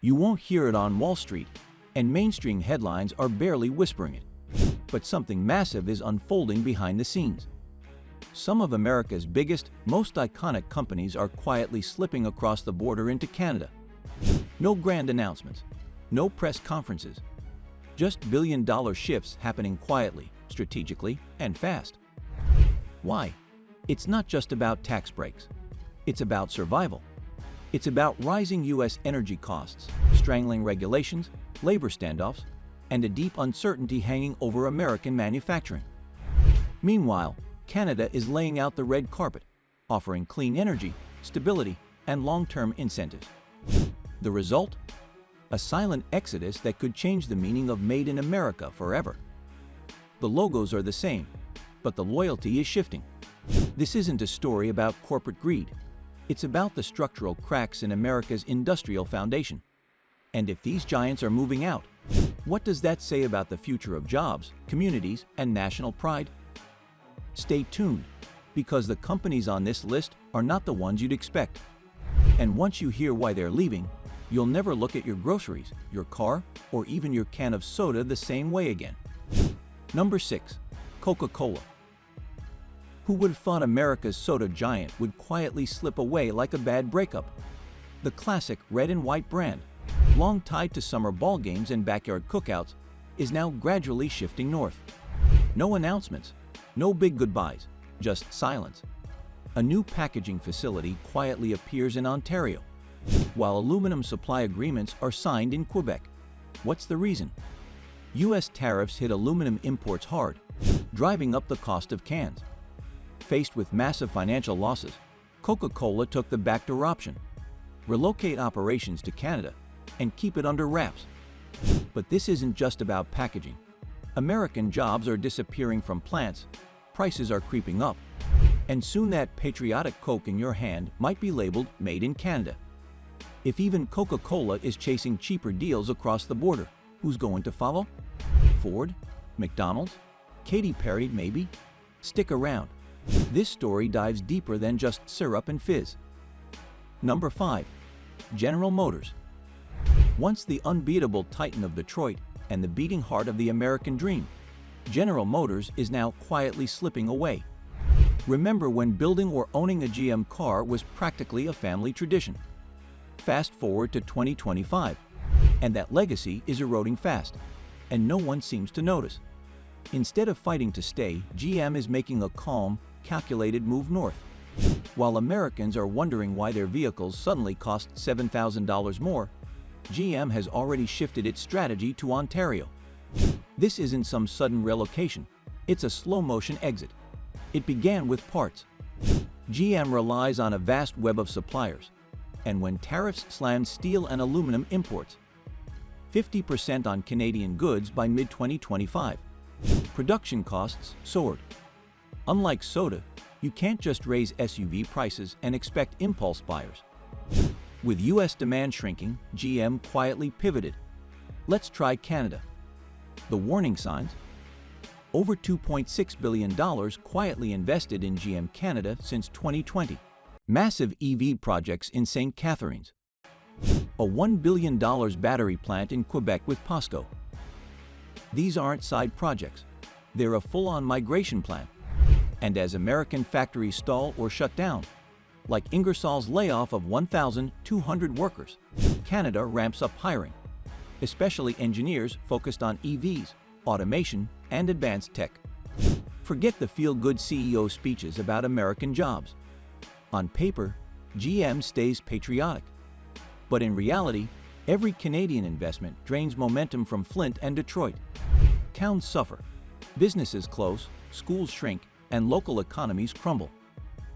You won't hear it on Wall Street, and mainstream headlines are barely whispering it. But something massive is unfolding behind the scenes. Some of America's biggest, most iconic companies are quietly slipping across the border into Canada. No grand announcements, no press conferences, just billion-dollar shifts happening quietly, strategically, and fast. Why? It's not just about tax breaks. It's about survival. It's about rising U.S. energy costs, strangling regulations, labor standoffs, and a deep uncertainty hanging over American manufacturing. Meanwhile, Canada is laying out the red carpet, offering clean energy, stability, and long-term incentives. The result? A silent exodus that could change the meaning of Made in America forever. The logos are the same, but the loyalty is shifting. This isn't a story about corporate greed. It's about the structural cracks in America's industrial foundation. And if these giants are moving out, what does that say about the future of jobs, communities, and national pride? Stay tuned, because the companies on this list are not the ones you'd expect. And once you hear why they're leaving, you'll never look at your groceries, your car, or even your can of soda the same way again. Number 6. Coca-Cola. Who would have thought America's soda giant would quietly slip away like a bad breakup? The classic red and white brand, long tied to summer ball games and backyard cookouts, is now gradually shifting north. No announcements, no big goodbyes, just silence. A new packaging facility quietly appears in Ontario, while aluminum supply agreements are signed in Quebec. What's the reason? U.S. tariffs hit aluminum imports hard, driving up the cost of cans. Faced with massive financial losses, Coca-Cola took the backdoor option: relocate operations to Canada and keep it under wraps. But this isn't just about packaging. American jobs are disappearing from plants, prices are creeping up, and soon that patriotic Coke in your hand might be labeled Made in Canada. If even Coca-Cola is chasing cheaper deals across the border, who's going to follow? Ford? McDonald's? Katy Perry, maybe? Stick around. This story dives deeper than just syrup and fizz. Number 5. General Motors. Once the unbeatable titan of Detroit and the beating heart of the American dream, General Motors is now quietly slipping away. Remember when building or owning a GM car was practically a family tradition? Fast forward to 2025, and that legacy is eroding fast, and no one seems to notice. Instead of fighting to stay, GM is making a calm, calculated move north. While Americans are wondering why their vehicles suddenly cost $7,000 more, GM has already shifted its strategy to Ontario. This isn't some sudden relocation, it's a slow-motion exit. It began with parts. GM relies on a vast web of suppliers, and when tariffs slammed steel and aluminum imports, 50% on Canadian goods by mid-2025, production costs soared. Unlike soda, you can't just raise SUV prices and expect impulse buyers. With U.S. demand shrinking, GM quietly pivoted. Let's try Canada. The warning signs? Over $2.6 billion quietly invested in GM Canada since 2020. Massive EV projects in St. Catharines. A $1 billion battery plant in Quebec with POSCO. These aren't side projects. They're a full-on migration plan. And as American factories stall or shut down, like Ingersoll's layoff of 1,200 workers, Canada ramps up hiring, especially engineers focused on EVs, automation, and advanced tech. Forget the feel-good CEO speeches about American jobs. On paper, GM stays patriotic. But in reality, every Canadian investment drains momentum from Flint and Detroit. Towns suffer, businesses close, schools shrink, and local economies crumble.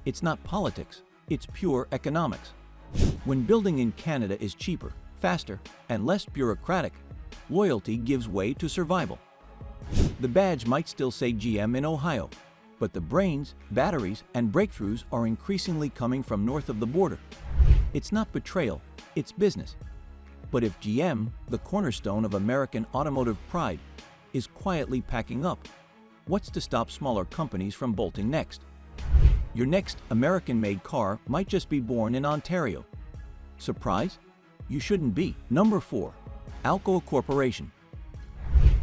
It's not politics, it's pure economics. When building in Canada is cheaper, faster, and less bureaucratic, loyalty gives way to survival. The badge might still say GM in Ohio, but the brains, batteries, and breakthroughs are increasingly coming from north of the border. It's not betrayal, it's business. But if GM, the cornerstone of American automotive pride, is quietly packing up, what's to stop smaller companies from bolting next? Your next American-made car might just be born in Ontario. Surprise? You shouldn't be. Number 4. Alcoa Corporation.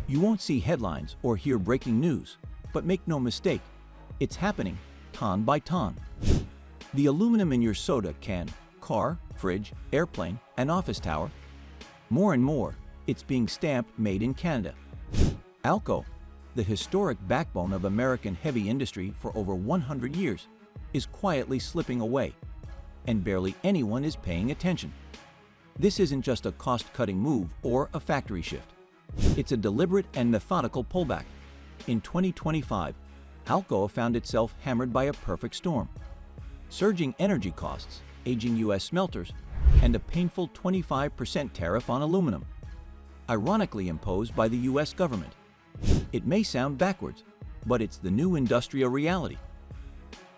You won't see headlines or hear breaking news, but make no mistake, it's happening ton by ton. The aluminum in your soda can, car, fridge, airplane, and office tower, more and more, it's being stamped made in Canada. Alcoa, the historic backbone of American heavy industry for over 100 years, is quietly slipping away, and barely anyone is paying attention. This isn't just a cost-cutting move or a factory shift. It's a deliberate and methodical pullback. In 2025, Alcoa found itself hammered by a perfect storm. Surging energy costs, aging U.S. smelters, and a painful 25% tariff on aluminum, ironically imposed by the U.S. government. It may sound backwards, but it's the new industrial reality.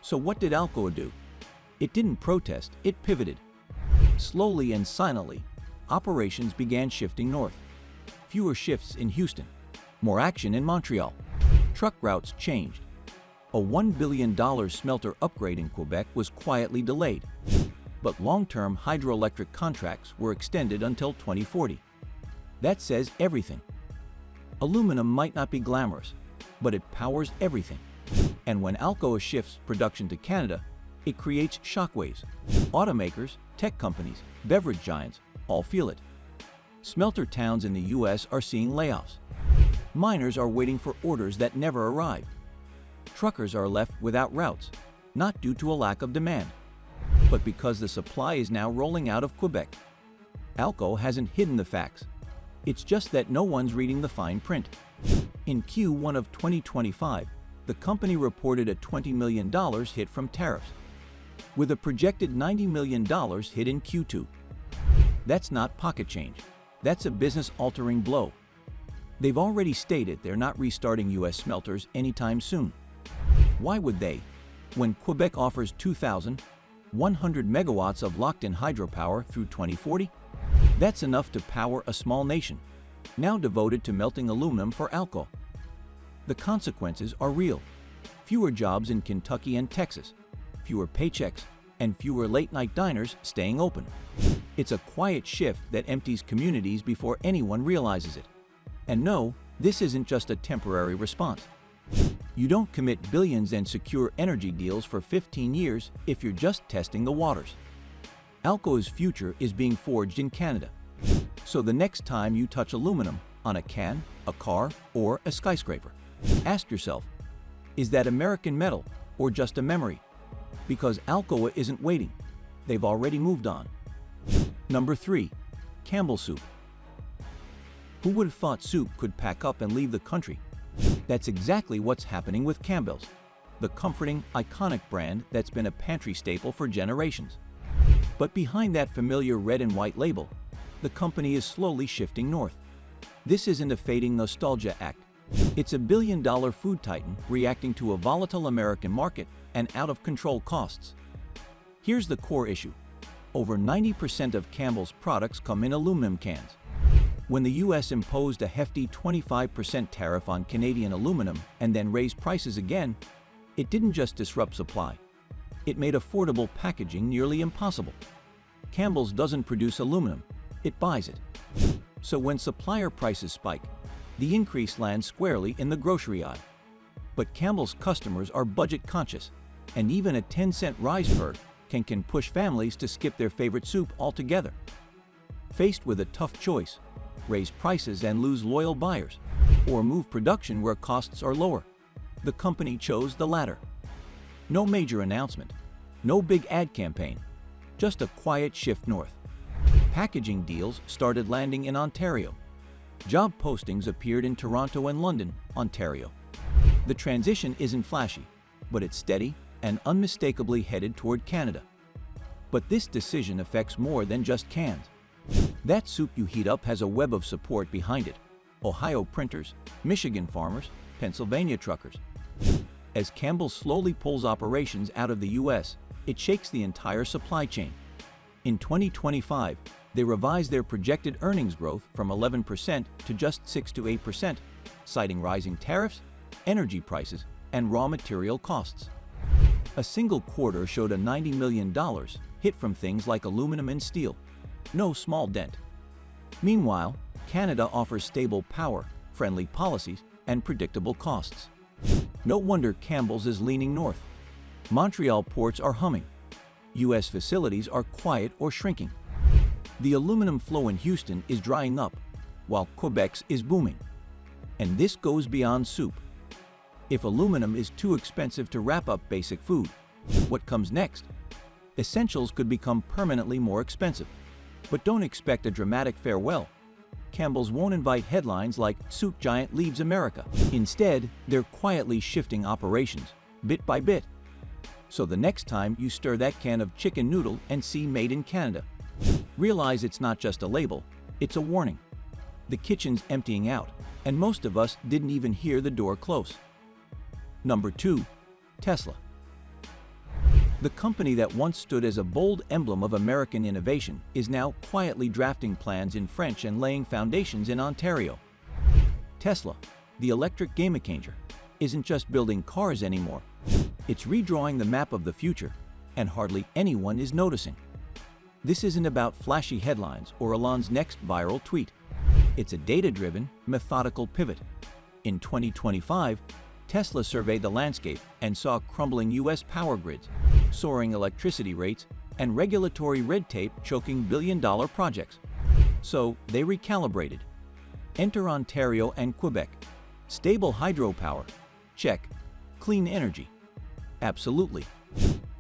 So what did Alcoa do? It didn't protest, it pivoted. Slowly and silently, operations began shifting north. Fewer shifts in Houston, more action in Montreal. Truck routes changed. A $1 billion smelter upgrade in Quebec was quietly delayed, but long-term hydroelectric contracts were extended until 2040. That says everything. Aluminum might not be glamorous, but it powers everything. And when Alcoa shifts production to Canada, it creates shockwaves. Automakers, tech companies, beverage giants all feel it. Smelter towns in the U.S. are seeing layoffs. Miners are waiting for orders that never arrive. Truckers are left without routes, not due to a lack of demand, but because the supply is now rolling out of Quebec. Alcoa hasn't hidden the facts. It's just that no one's reading the fine print. In Q1 of 2025, the company reported a $20 million hit from tariffs, with a projected $90 million hit in Q2. That's not pocket change. That's a business-altering blow. They've already stated they're not restarting U.S. smelters anytime soon. Why would they, when Quebec offers 2,100 megawatts of locked-in hydropower through 2040? That's enough to power a small nation, now devoted to melting aluminum for Alcoa. The consequences are real. Fewer jobs in Kentucky and Texas, fewer paychecks, and fewer late-night diners staying open. It's a quiet shift that empties communities before anyone realizes it. And no, this isn't just a temporary response. You don't commit billions and secure energy deals for 15 years if you're just testing the waters. Alcoa's future is being forged in Canada. So the next time you touch aluminum on a can, a car, or a skyscraper, ask yourself, is that American metal or just a memory? Because Alcoa isn't waiting. They've already moved on. Number 3. Campbell soup. Who would have thought soup could pack up and leave the country? That's exactly what's happening with Campbell's, the comforting, iconic brand that's been a pantry staple for generations. But behind that familiar red and white label, the company is slowly shifting north. This isn't a fading nostalgia act. It's a billion-dollar food titan reacting to a volatile American market and out-of-control costs. Here's the core issue. Over 90% of Campbell's products come in aluminum cans. When the U.S. imposed a hefty 25% tariff on Canadian aluminum and then raised prices again, it didn't just disrupt supply. It made affordable packaging nearly impossible. Campbell's doesn't produce aluminum, it buys it. So when supplier prices spike, the increase lands squarely in the grocery aisle. But Campbell's customers are budget conscious, and even a 10-cent rise can push families to skip their favorite soup altogether. Faced with a tough choice, raise prices and lose loyal buyers, or move production where costs are lower, the company chose the latter. No major announcement, no big ad campaign, just a quiet shift north. Packaging deals started landing in Ontario. Job postings appeared in Toronto and London, Ontario. The transition isn't flashy, but it's steady and unmistakably headed toward Canada. But this decision affects more than just cans. That soup you heat up has a web of support behind it. Ohio printers, Michigan farmers, Pennsylvania truckers. As Campbell slowly pulls operations out of the U.S., it shakes the entire supply chain. In 2025, they revised their projected earnings growth from 11% to just 6 to 8%, citing rising tariffs, energy prices, and raw material costs. A single quarter showed a $90 million hit from things like aluminum and steel. No small dent. Meanwhile, Canada offers stable power, friendly policies, and predictable costs. No wonder Campbell's is leaning north. Montreal ports are humming. U.S. facilities are quiet or shrinking. The aluminum flow in Houston is drying up, while Quebec's is booming. And this goes beyond soup. If aluminum is too expensive to wrap up basic food, what comes next? Essentials could become permanently more expensive. But don't expect a dramatic farewell. Campbell's won't invite headlines like "Soup Giant Leaves America." Instead, they're quietly shifting operations, bit by bit. So the next time you stir that can of chicken noodle and see "Made in Canada," realize it's not just a label, it's a warning. The kitchen's emptying out, and most of us didn't even hear the door close. Number 2. Tesla. The company that once stood as a bold emblem of American innovation is now quietly drafting plans in French and laying foundations in Ontario. Tesla, the electric game changer, isn't just building cars anymore. It's redrawing the map of the future, and hardly anyone is noticing. This isn't about flashy headlines or Elon's next viral tweet. It's a data-driven, methodical pivot. In 2025, Tesla surveyed the landscape and saw crumbling U.S. power grids, soaring electricity rates, and regulatory red tape choking billion-dollar projects. So they recalibrated. Enter Ontario and Quebec. Stable hydropower? Check. Clean energy? Absolutely.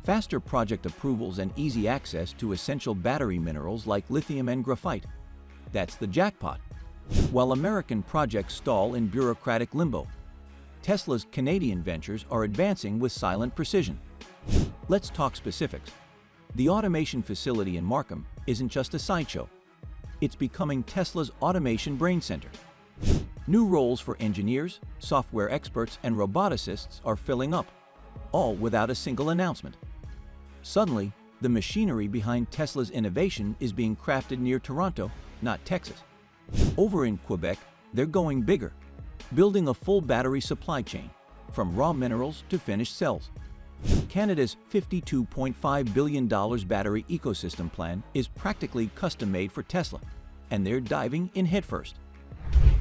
Faster project approvals and easy access to essential battery minerals like lithium and graphite? That's the jackpot. While American projects stall in bureaucratic limbo, Tesla's Canadian ventures are advancing with silent precision. Let's talk specifics. The automation facility in Markham isn't just a sideshow. It's becoming Tesla's automation brain center. New roles for engineers, software experts, and roboticists are filling up, all without a single announcement. Suddenly, the machinery behind Tesla's innovation is being crafted near Toronto, not Texas. Over in Quebec, they're going bigger, building a full battery supply chain, from raw minerals to finished cells. Canada's $52.5 billion battery ecosystem plan is practically custom-made for Tesla, and they're diving in headfirst.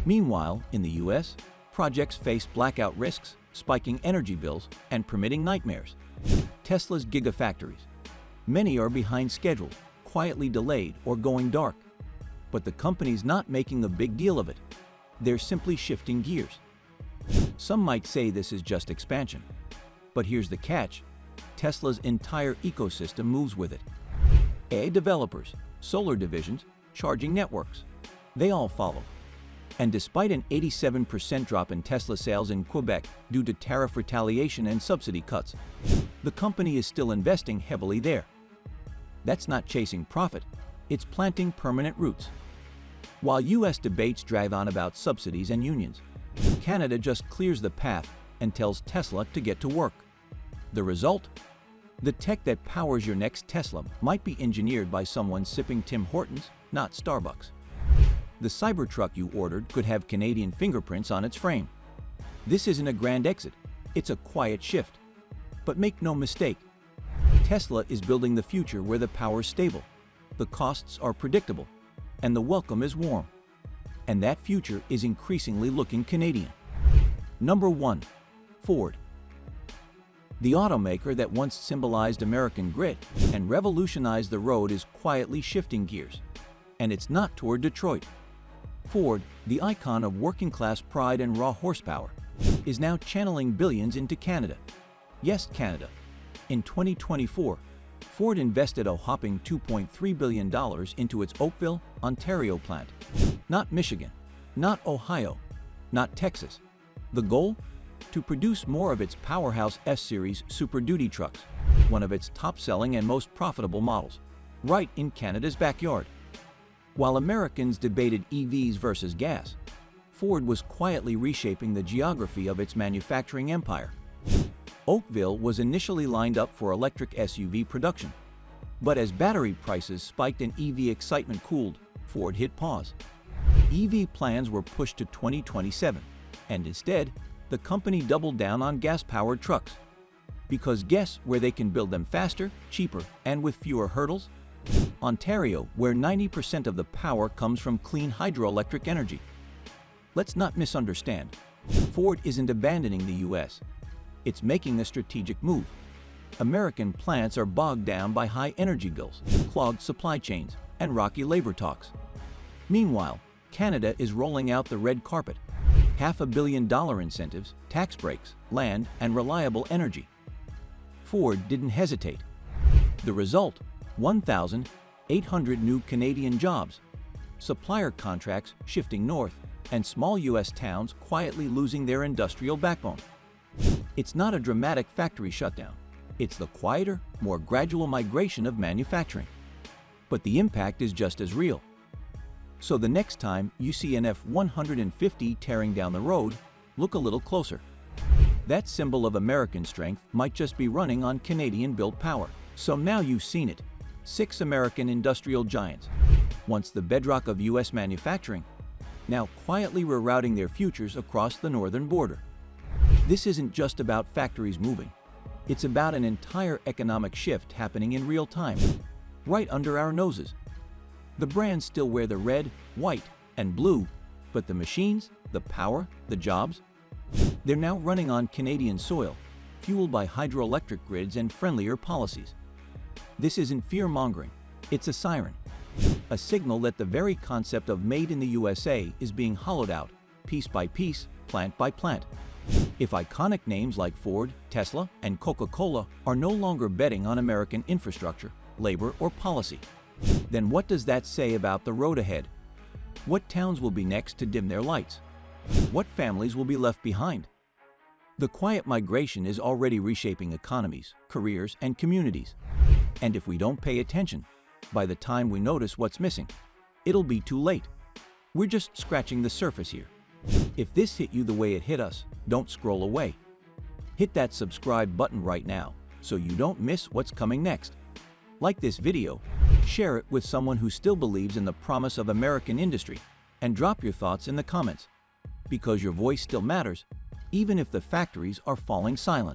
Meanwhile, in the U.S., projects face blackout risks, spiking energy bills, and permitting nightmares. Tesla's gigafactories. Many are behind schedule, quietly delayed, or going dark. But the company's not making a big deal of it. They're simply shifting gears. Some might say this is just expansion. But here's the catch. Tesla's entire ecosystem moves with it. AI developers, solar divisions, charging networks. They all follow. And despite an 87% drop in Tesla sales in Quebec due to tariff retaliation and subsidy cuts, the company is still investing heavily there. That's not chasing profit, it's planting permanent roots. While U.S. debates drag on about subsidies and unions, Canada just clears the path and tells Tesla to get to work. The result? The tech that powers your next Tesla might be engineered by someone sipping Tim Hortons, not Starbucks. The Cybertruck you ordered could have Canadian fingerprints on its frame. This isn't a grand exit, it's a quiet shift. But make no mistake, Tesla is building the future where the power's stable, the costs are predictable, and the welcome is warm. And that future is increasingly looking Canadian. Number 1. Ford. The automaker that once symbolized American grit and revolutionized the road is quietly shifting gears. And it's not toward Detroit. Ford, the icon of working-class pride and raw horsepower, is now channeling billions into Canada. Yes, Canada. In 2024, Ford invested a whopping $2.3 billion into its Oakville, Ontario plant. Not Michigan, not Ohio, not Texas. The goal? To produce more of its powerhouse S-Series Super Duty trucks, one of its top-selling and most profitable models, right in Canada's backyard. While Americans debated EVs versus gas, Ford was quietly reshaping the geography of its manufacturing empire. Oakville was initially lined up for electric SUV production, but as battery prices spiked and EV excitement cooled, Ford hit pause. EV plans were pushed to 2027, and instead, the company doubled down on gas-powered trucks. Because guess where they can build them faster, cheaper, and with fewer hurdles? Ontario, where 90% of the power comes from clean hydroelectric energy. Let's not misunderstand. Ford isn't abandoning the U.S. It's making a strategic move. American plants are bogged down by high energy bills, clogged supply chains, and rocky labor talks. Meanwhile, Canada is rolling out the red carpet. $500 million incentives, tax breaks, land, and reliable energy. Ford didn't hesitate. The result? 1,800 new Canadian jobs, supplier contracts shifting north, and small U.S. towns quietly losing their industrial backbone. It's not a dramatic factory shutdown. It's the quieter, more gradual migration of manufacturing. But the impact is just as real. So the next time you see an F-150 tearing down the road, look a little closer. That symbol of American strength might just be running on Canadian-built power. So now you've seen it. 6 American industrial giants, once the bedrock of U.S. manufacturing, now quietly rerouting their futures across the northern border. This isn't just about factories moving. It's about an entire economic shift happening in real time, right under our noses. The brands still wear the red, white, and blue, but the machines, the power, the jobs, they're now running on Canadian soil, fueled by hydroelectric grids and friendlier policies. This isn't fear-mongering, it's a siren, a signal that the very concept of made in the USA is being hollowed out, piece by piece, plant by plant. If iconic names like Ford, Tesla, and Coca-Cola are no longer betting on American infrastructure, labor, or policy, then what does that say about the road ahead? What towns will be next to dim their lights? What families will be left behind? The quiet migration is already reshaping economies, careers, and communities. And if we don't pay attention, by the time we notice what's missing, it'll be too late. We're just scratching the surface here. If this hit you the way it hit us, don't scroll away. Hit that subscribe button right now so you don't miss what's coming next. Like this video, share it with someone who still believes in the promise of American industry, and drop your thoughts in the comments. Because your voice still matters, even if the factories are falling silent.